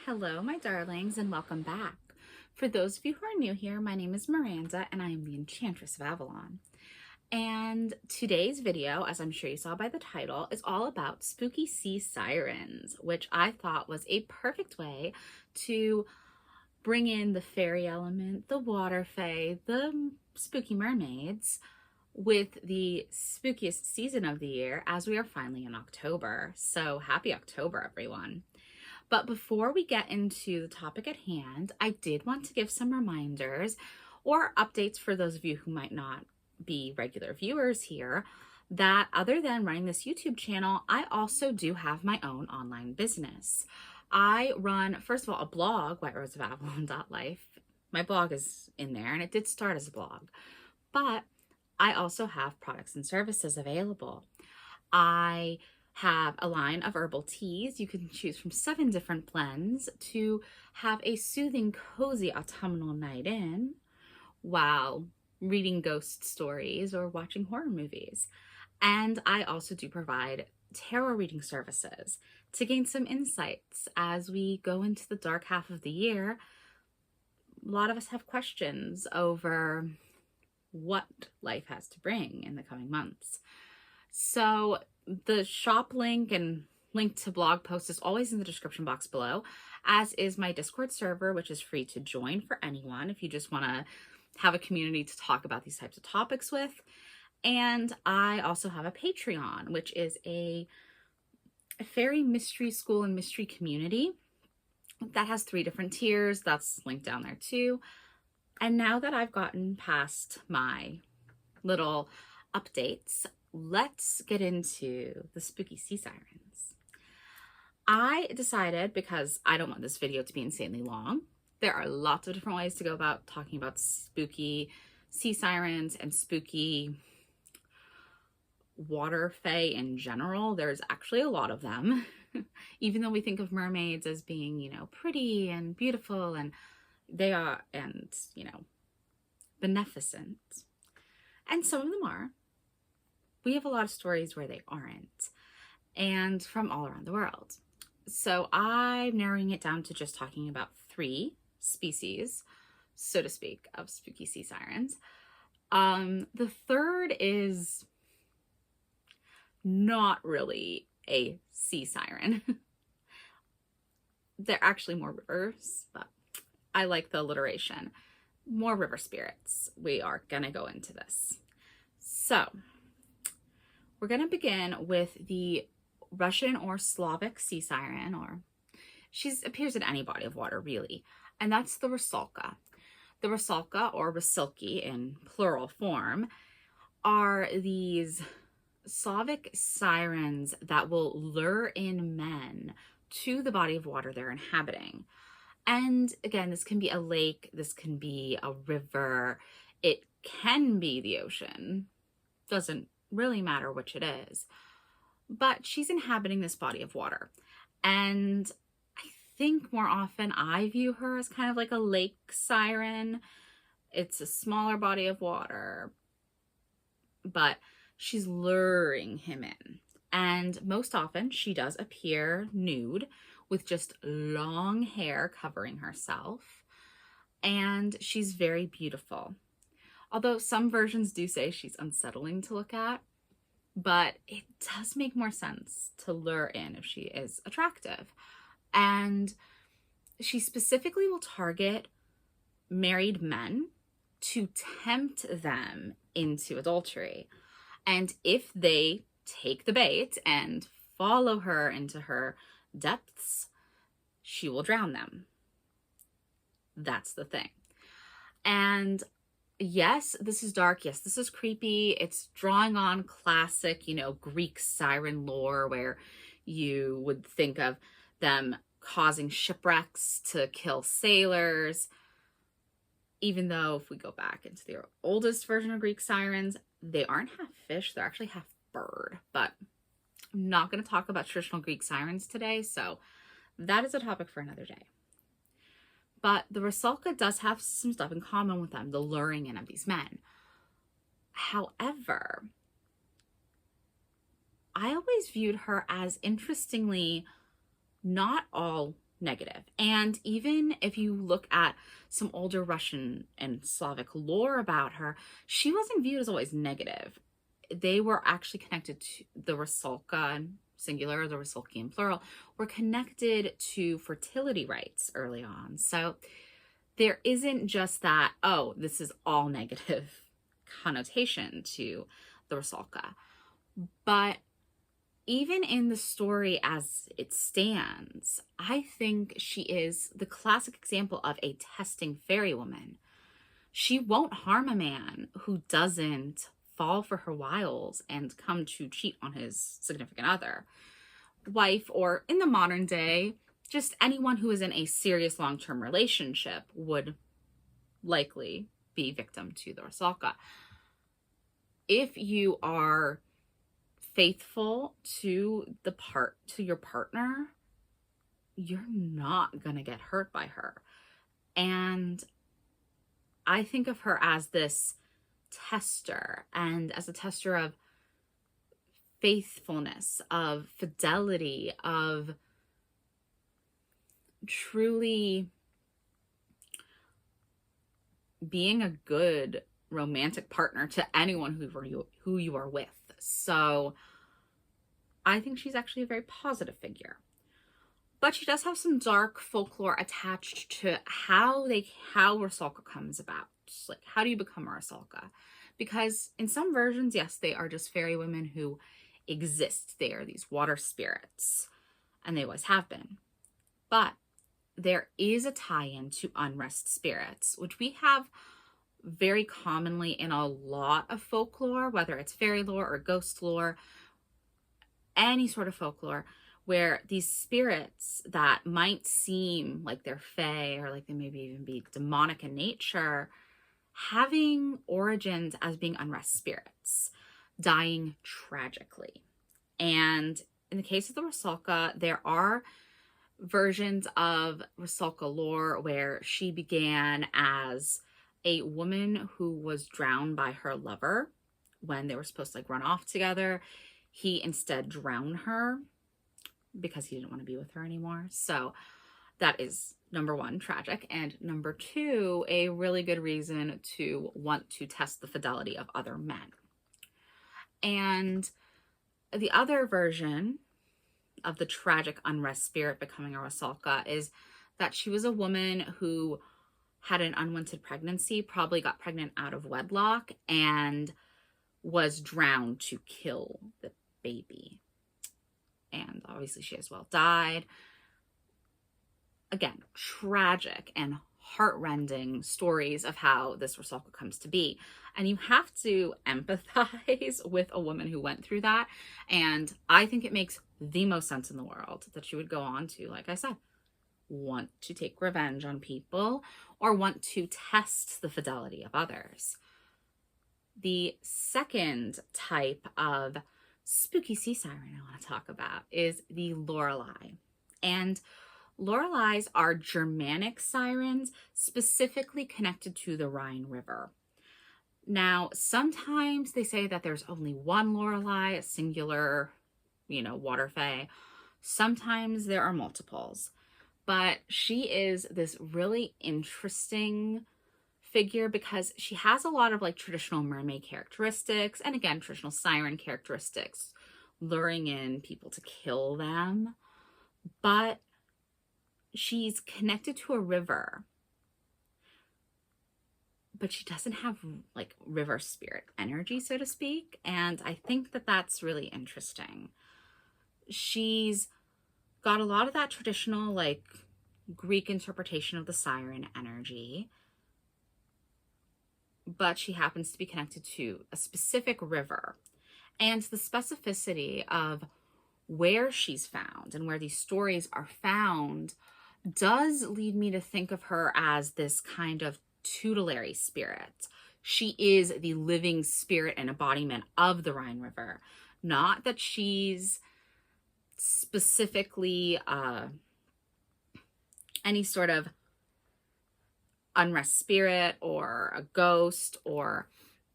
Hello, my darlings, and welcome back. For those of you who are new here, my name is Miranda, and I am the Enchantress of Avalon. And today's video, as I'm sure you saw by the title, is all about spooky sea sirens, which I thought was a perfect way to bring in the fairy element, the water fae, the spooky mermaids, with the spookiest season of the year as we are finally in October. So happy October, everyone. But before we get into the topic at hand, I did want to give some reminders or updates for those of you who might not be regular viewers here, that other than running this YouTube channel, I also do have my own online business. I run, first of all, a blog, whiteroseofavalon.life. My blog is in there, and it did start as a blog. But I also have products and services available. I have a line of herbal teas. You can choose from 7 different blends to have a soothing, cozy autumnal night in while reading ghost stories or watching horror movies. And I also do provide tarot reading services to gain some insights as we go into the dark half of the year. A lot of us have questions over what life has to bring in the coming months. So the shop link and link to blog post is always in the description box below, as is my Discord server, which is free to join for anyone if you just want to have a community to talk about these types of topics with. And I also have a Patreon, which is a fairy mystery school and mystery community that has 3 different tiers. That's linked down there too. And now that I've gotten past my little updates, let's get into the spooky sea sirens. I decided, because I don't want this video to be insanely long, there are lots of different ways to go about talking about spooky sea sirens and spooky water fae in general. There's actually a lot of them. Even though we think of mermaids as being, pretty and beautiful, and they are, and, beneficent. And some of them are. We have a lot of stories where they aren't, and from all around the world. So I'm narrowing it down to just talking about 3 species, so to speak, of spooky sea sirens. The third is not really a sea siren. They're actually more rivers, but I like the alliteration. More river spirits. We are gonna go into this. So we're going to begin with the Russian or Slavic sea siren, or she appears in any body of water, really, and that's the rusalka. The rusalka, or rusilki in plural form, are these Slavic sirens that will lure in men to the body of water they're inhabiting. And again, this can be a lake, this can be a river, it can be the ocean. Doesn't really matter which it is, but she's inhabiting this body of water. And I think more often I view her as kind of like a lake siren. It's a smaller body of water, but she's luring him in. And most often she does appear nude with just long hair covering herself. And she's very beautiful. Although some versions do say she's unsettling to look at, but it does make more sense to lure in if she is attractive. And she specifically will target married men to tempt them into adultery. And if they take the bait and follow her into her depths, she will drown them. That's the thing. And yes, this is dark. Yes, this is creepy. It's drawing on classic, Greek siren lore, where you would think of them causing shipwrecks to kill sailors. Even though if we go back into the oldest version of Greek sirens, they aren't half fish, they're actually half bird. But I'm not going to talk about traditional Greek sirens today, so that is a topic for another day. But the rusalka does have some stuff in common with them, the luring in of these men. However, I always viewed her as, interestingly, not all negative. And even if you look at some older Russian and Slavic lore about her, she wasn't viewed as always negative. They were actually connected to the Rusalka singular, the Rusalkian plural, were connected to fertility rites early on. So there isn't just that, oh, this is all negative connotation to the Rusalka. But even in the story as it stands, I think she is the classic example of a testing fairy woman. She won't harm a man who doesn't fall for her wiles and come to cheat on his significant other, wife, or in the modern day, just anyone who is in a serious long-term relationship would likely be victim to the Rusalka. If you are faithful to your partner, you're not gonna get hurt by her. And I think of her as this tester, and as a tester of faithfulness, of fidelity, of truly being a good romantic partner to anyone who you are with. So I think she's actually a very positive figure. But she does have some dark folklore attached to how Rusalka comes about. Just like, how do you become a Rusalka? Because in some versions, yes, they are just fairy women who exist. They are these water spirits, and they always have been. But there is a tie-in to unrest spirits, which we have very commonly in a lot of folklore, whether it's fairy lore or ghost lore, any sort of folklore, where these spirits that might seem like they're fae or like they maybe even be demonic in nature, having origins as being unrest spirits, dying tragically. And in the case of the Rusalka, there are versions of Rusalka lore where she began as a woman who was drowned by her lover when they were supposed to like run off together. He instead drowned her because he didn't want to be with her anymore. So that is number one, tragic. And number two, a really good reason to want to test the fidelity of other men. And the other version of the tragic unrest spirit becoming a Rusalka is that she was a woman who had an unwanted pregnancy, probably got pregnant out of wedlock, and was drowned to kill the baby. And obviously she as well died. Again, tragic and heartrending stories of how this Rusalka comes to be. And you have to empathize with a woman who went through that. And I think it makes the most sense in the world that she would go on to, like I said, want to take revenge on people or want to test the fidelity of others. The second type of spooky sea siren I want to talk about is the Lorelei. And Loreleis are Germanic sirens specifically connected to the Rhine River. Now, sometimes they say that there's only one Lorelei, a singular, water fae. Sometimes there are multiples. But she is this really interesting figure because she has a lot of like traditional mermaid characteristics and again, traditional siren characteristics, luring in people to kill them. But she's connected to a river, but she doesn't have like river spirit energy, so to speak. And I think that that's really interesting. She's got a lot of that traditional like Greek interpretation of the siren energy, but she happens to be connected to a specific river. And the specificity of where she's found and where these stories are found does lead me to think of her as this kind of tutelary spirit. She is the living spirit and embodiment of the Rhine River. Not that she's specifically any sort of unrest spirit or a ghost, or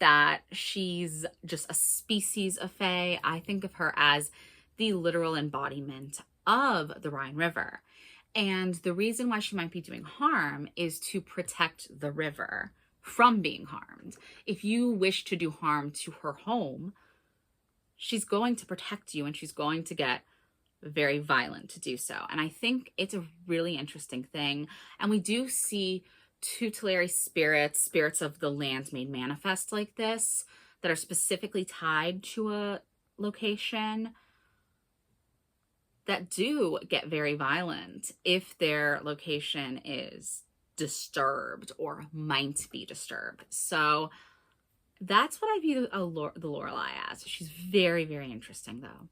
that she's just a species of fae. I think of her as the literal embodiment of the Rhine River. And the reason why she might be doing harm is to protect the river from being harmed. If you wish to do harm to her home, she's going to protect you and she's going to get very violent to do so. And I think it's a really interesting thing. And we do see tutelary spirits, spirits of the land made manifest like this, that are specifically tied to a location, that do get very violent if their location is disturbed or might be disturbed. So that's what I view the Lorelei as. She's very, very interesting though.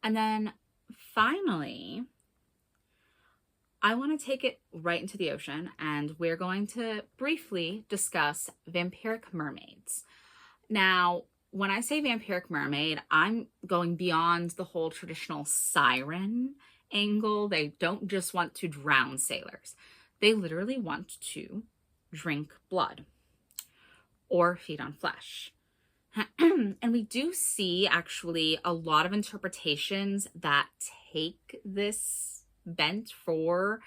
And then finally, I want to take it right into the ocean, and we're going to briefly discuss vampiric mermaids. Now, when I say vampiric mermaid, I'm going beyond the whole traditional siren angle. They don't just want to drown sailors. They literally want to drink blood or feed on flesh. And we do see actually a lot of interpretations that take this bent for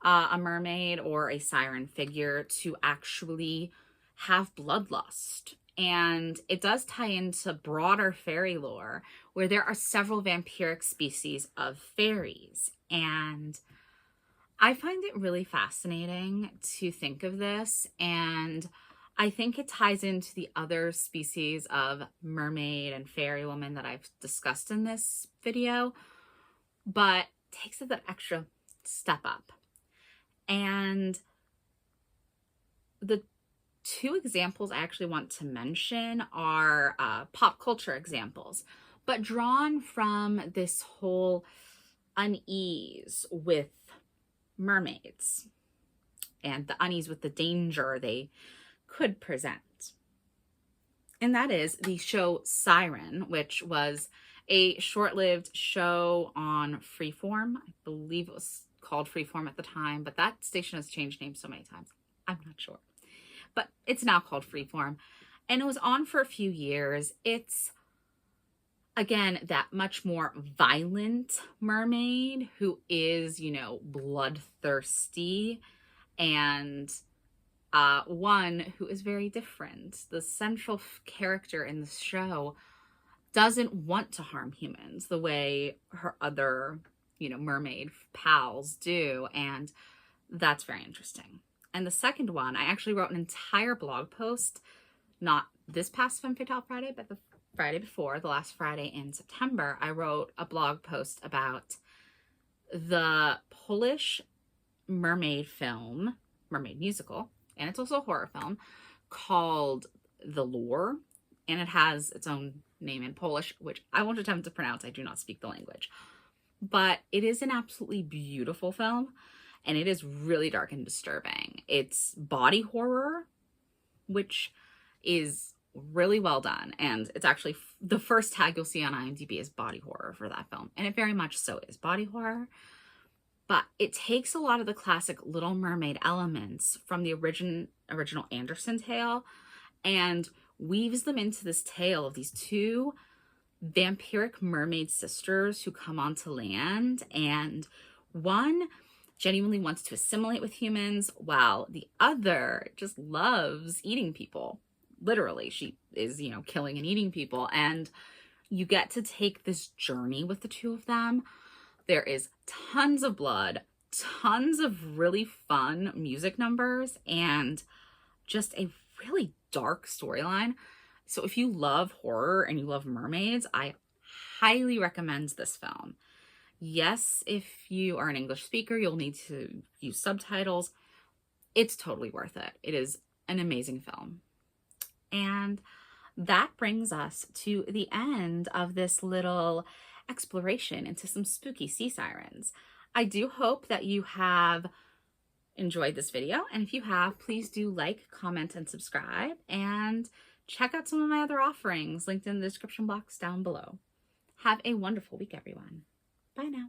a mermaid or a siren figure to actually have bloodlust. And it does tie into broader fairy lore where there are several vampiric species of fairies. And I find it really fascinating to think of this, and I think it ties into the other species of mermaid and fairy woman that I've discussed in this video, but takes it that extra step up. And the two examples I actually want to mention are pop culture examples, but drawn from this whole unease with mermaids and the unease with the danger they could present. And that is the show Siren, which was a short-lived show on Freeform. I believe it was called Freeform at the time, but that station has changed names so many times. I'm not sure. But it's now called Freeform. And it was on for a few years. It's, again, that much more violent mermaid who is, you know, bloodthirsty, and one who is very different. The central character in the show doesn't want to harm humans the way her other, you know, mermaid pals do. And that's very interesting. And the second one, I actually wrote an entire blog post, not this past Femme Fatale Friday, but the Friday before, the last Friday in September. I wrote a blog post about the Polish mermaid film, mermaid musical, and it's also a horror film, called The Lure, and it has its own name in Polish, which I won't attempt to pronounce. I do not speak the language. But it is an absolutely beautiful film, and it is really dark and disturbing. It's body horror, which is really well done. And it's actually the first tag you'll see on IMDb is body horror for that film. And it very much so is body horror. But it takes a lot of the classic Little Mermaid elements from the original Anderson tale and weaves them into this tale of these two vampiric mermaid sisters who come onto land, and one genuinely wants to assimilate with humans while the other just loves eating people. Literally, she is, you know, killing and eating people, and you get to take this journey with the two of them. There is tons of blood, tons of really fun music numbers, and just a really dark storyline. So if you love horror and you love mermaids, I highly recommend this film. Yes, if you are an English speaker, you'll need to use subtitles. It's totally worth it. It is an amazing film. And that brings us to the end of this little exploration into some spooky sea sirens. I do hope that you have enjoyed this video, and if you have, please do like, comment, and subscribe, and check out some of my other offerings linked in the description box down below. Have a wonderful week, everyone. Bye now.